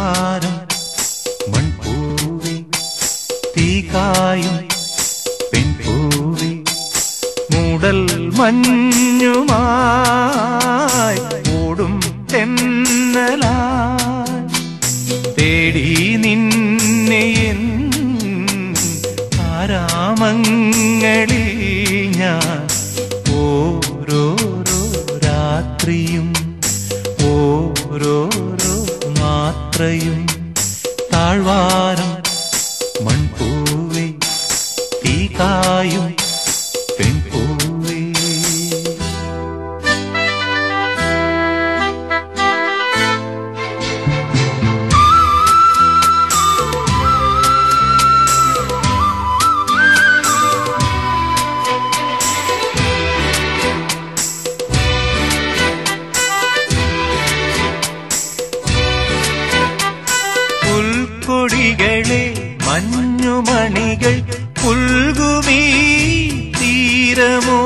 താഴ്വാരം മൺപൂവി തീകായും പെൺപൂവി മൂടൽ മഞ്ഞുമായി ഓടും തെന്നലായി തേടി നിന്നെ ആരാമങ്ങളിൽ ഞാൻ ഓരോരോ രാത്രിയും ഓരോരോ മാത്രയും താഴ്വാരം മൺപൂവി തീകായും പെൺപൂവി പുൽക്കൊടികളെ മഞ്ഞുമണികൾ പുൽകുമീ തീരമോ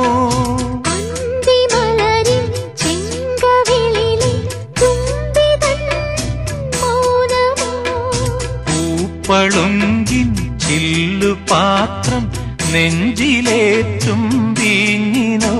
പൂപ്പളുങ്കിൻ ചില്ലുപാത്രം നെഞ്ചിലേറ്റും വീഞ്ഞിനോ